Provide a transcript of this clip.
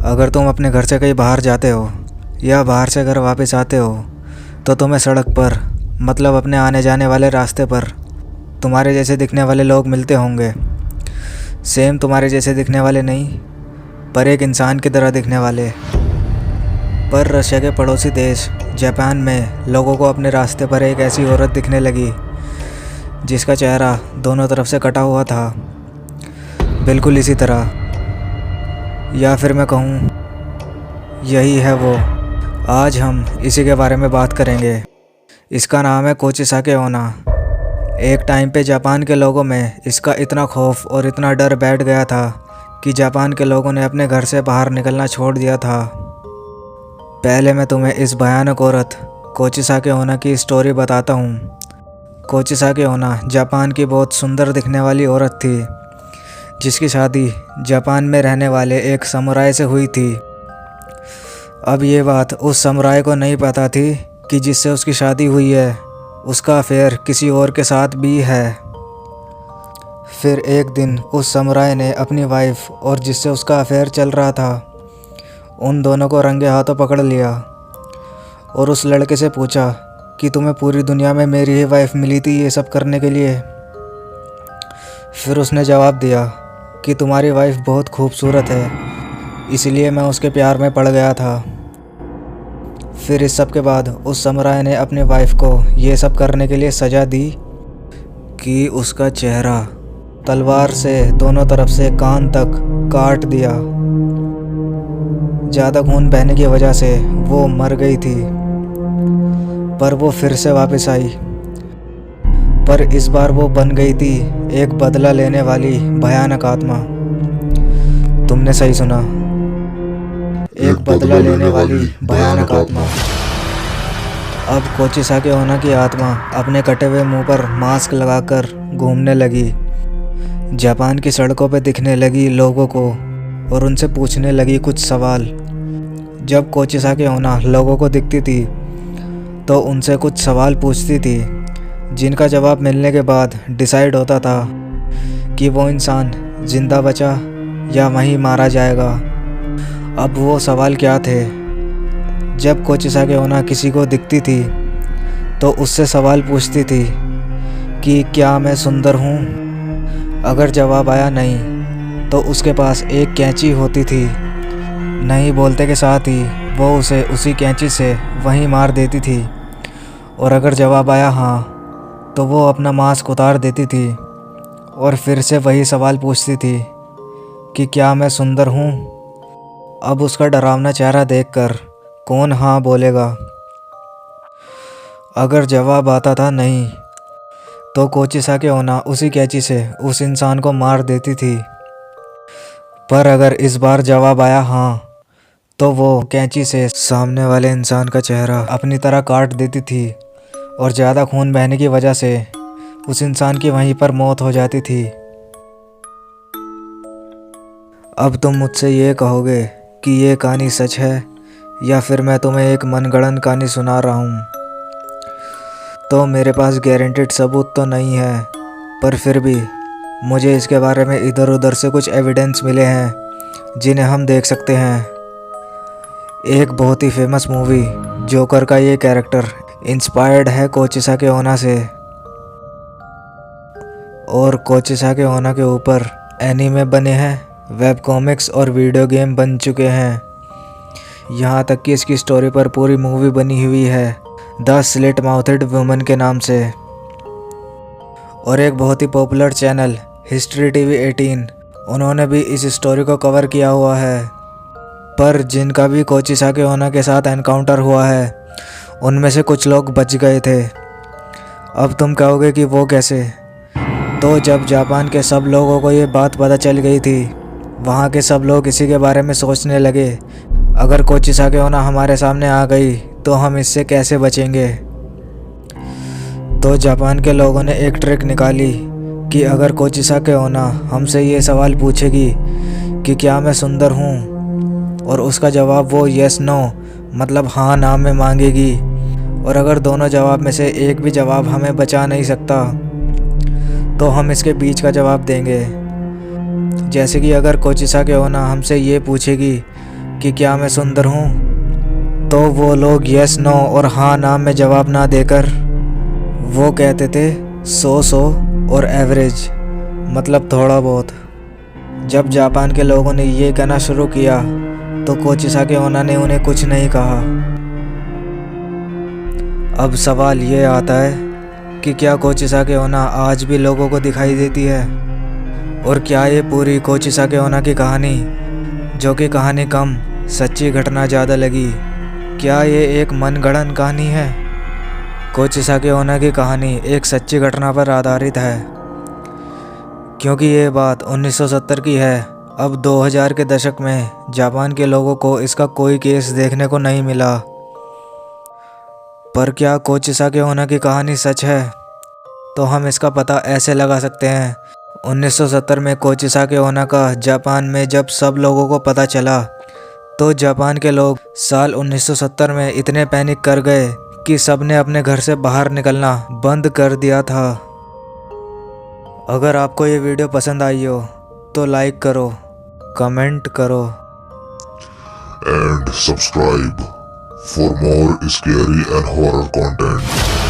अगर तुम अपने घर से कहीं बाहर जाते हो या बाहर से घर वापस आते हो तो तुम्हें सड़क पर मतलब अपने आने जाने वाले रास्ते पर तुम्हारे जैसे दिखने वाले लोग मिलते होंगे। सेम तुम्हारे जैसे दिखने वाले नहीं, पर एक इंसान की तरह दिखने वाले। पर रशिया के पड़ोसी देश जापान में लोगों को अपने रास्ते पर एक ऐसी औरत दिखने लगी जिसका चेहरा दोनों तरफ से कटा हुआ था, बिल्कुल इसी तरह। या फिर मैं कहूँ यही है वो। आज हम इसी के बारे में बात करेंगे। इसका नाम है कोचिसाके ओना। एक टाइम पे जापान के लोगों में इसका इतना खौफ और इतना डर बैठ गया था कि जापान के लोगों ने अपने घर से बाहर निकलना छोड़ दिया था। पहले मैं तुम्हें इस भयानक औरत कोचिसाके ओना की स्टोरी बताता हूँ। कोचिसाके ओना जापान की बहुत सुंदर दिखने वाली औरत थी जिसकी शादी जापान में रहने वाले एक समुराय से हुई थी। अब ये बात उस समुराय को नहीं पता थी कि जिससे उसकी शादी हुई है उसका अफेयर किसी और के साथ भी है। फिर एक दिन उस समुराय ने अपनी वाइफ और जिससे उसका अफेयर चल रहा था उन दोनों को रंगे हाथों पकड़ लिया और उस लड़के से पूछा कि तुम्हें पूरी दुनिया में मेरी ही वाइफ मिली थी ये सब करने के लिए। फिर उसने जवाब दिया कि तुम्हारी वाइफ बहुत खूबसूरत है, इसलिए मैं उसके प्यार में पड़ गया था। फिर इस सब के बाद उस समुराय ने अपनी वाइफ को ये सब करने के लिए सज़ा दी कि उसका चेहरा तलवार से दोनों तरफ से कान तक काट दिया। ज़्यादा खून बहने की वजह से वो मर गई थी, पर वो फिर से वापस आई। पर इस बार वो बन गई थी एक बदला लेने वाली भयानक आत्मा। तुमने सही सुना, एक बदला लेने वाली भयानक आत्मा। अब कोचिसाके ओना की आत्मा अपने कटे हुए मुंह पर मास्क लगाकर घूमने लगी, जापान की सड़कों पर दिखने लगी लोगों को और उनसे पूछने लगी कुछ सवाल। जब कोचिसाके ओना लोगों को दिखती थी तो उनसे कुछ सवाल पूछती थी जिनका जवाब मिलने के बाद डिसाइड होता था कि वो इंसान ज़िंदा बचा या वहीं मारा जाएगा। अब वो सवाल क्या थे? जब कोचिसाके ओना किसी को दिखती थी तो उससे सवाल पूछती थी कि क्या मैं सुंदर हूँ? अगर जवाब आया नहीं तो उसके पास एक कैंची होती थी। नहीं बोलते के साथ ही वो उसे उसी कैंची से वहीं मार देती थी। और अगर जवाब आया हाँ तो वो अपना मास्क उतार देती थी और फिर से वही सवाल पूछती थी कि क्या मैं सुंदर हूँ? अब उसका डरावना चेहरा देखकर कौन हाँ बोलेगा? अगर जवाब आता था नहीं तो कोचिसाके ओना उसी कैंची से उस इंसान को मार देती थी। पर अगर इस बार जवाब आया हाँ तो वो कैंची से सामने वाले इंसान का चेहरा अपनी तरह काट देती थी और ज़्यादा खून बहने की वजह से उस इंसान की वहीं पर मौत हो जाती थी। अब तुम मुझसे ये कहोगे कि ये कहानी सच है या फिर मैं तुम्हें एक मनगढ़ंत कहानी सुना रहा हूँ। तो मेरे पास गारंटीड सबूत तो नहीं है, पर फिर भी मुझे इसके बारे में इधर उधर से कुछ एविडेंस मिले हैं जिन्हें हम देख सकते हैं। एक बहुत ही फेमस मूवी जोकर का ये कैरेक्टर इंस्पायर्ड है कोचिसाके ओना से और कोचिसाके ओना के ऊपर एनीमे बने हैं, वेब कॉमिक्स और वीडियो गेम बन चुके हैं। यहाँ तक कि इसकी स्टोरी पर पूरी मूवी बनी हुई है द स्लिट माउथेड वुमन के नाम से। और एक बहुत ही पॉपुलर चैनल हिस्ट्री टीवी 18 उन्होंने भी इस स्टोरी को कवर किया हुआ है। पर जिनका भी कोचिसाके ओना के साथ एनकाउंटर हुआ है उनमें से कुछ लोग बच गए थे। अब तुम कहोगे कि वो कैसे? तो जब जापान के सब लोगों को ये बात पता चल गई थी वहाँ के सब लोग इसी के बारे में सोचने लगे, अगर कोचिसाके ओना हमारे सामने आ गई तो हम इससे कैसे बचेंगे। तो जापान के लोगों ने एक ट्रिक निकाली कि अगर कोचिसाके ओना हमसे ये सवाल पूछेगी कि क्या मैं सुंदर हूँ और उसका जवाब वो यस नो मतलब हाँ ना में मांगेगी, और अगर दोनों जवाब में से एक भी जवाब हमें बचा नहीं सकता तो हम इसके बीच का जवाब देंगे। जैसे कि अगर कोचिसाके ओना हमसे ये पूछेगी कि क्या मैं सुंदर हूँ, तो वो लोग यस नो और हाँ ना में जवाब ना देकर वो कहते थे सो और एवरेज, मतलब थोड़ा बहुत। जब जापान के लोगों ने ये कहना शुरू किया तो कोचिसाके ओना ने उन्हें कुछ नहीं कहा। अब सवाल ये आता है कि क्या कोचिसाके ओना आज भी लोगों को दिखाई देती है, और क्या ये पूरी कोचिसाके ओना की कहानी, जो कि कहानी कम सच्ची घटना ज़्यादा लगी, क्या ये एक मनगढ़ंत कहानी है? कोचिसाके ओना की कहानी एक सच्ची घटना पर आधारित है, क्योंकि ये बात 1970 की है। अब 2000 के दशक में जापान के लोगों को इसका कोई केस देखने को नहीं मिला। पर क्या कोचिसाके ओना की कहानी सच है? तो हम इसका पता ऐसे लगा सकते हैं। 1970 में कोचिसाके ओना का जापान में जब सब लोगों को पता चला, तो जापान के लोग साल 1970 में इतने पैनिक कर गए कि सब ने अपने घर से बाहर निकलना बंद कर दिया था। अगर आपको ये वीडियो पसंद आई हो तो लाइक करो, कमेंट करो and subscribe for more scary and horror content.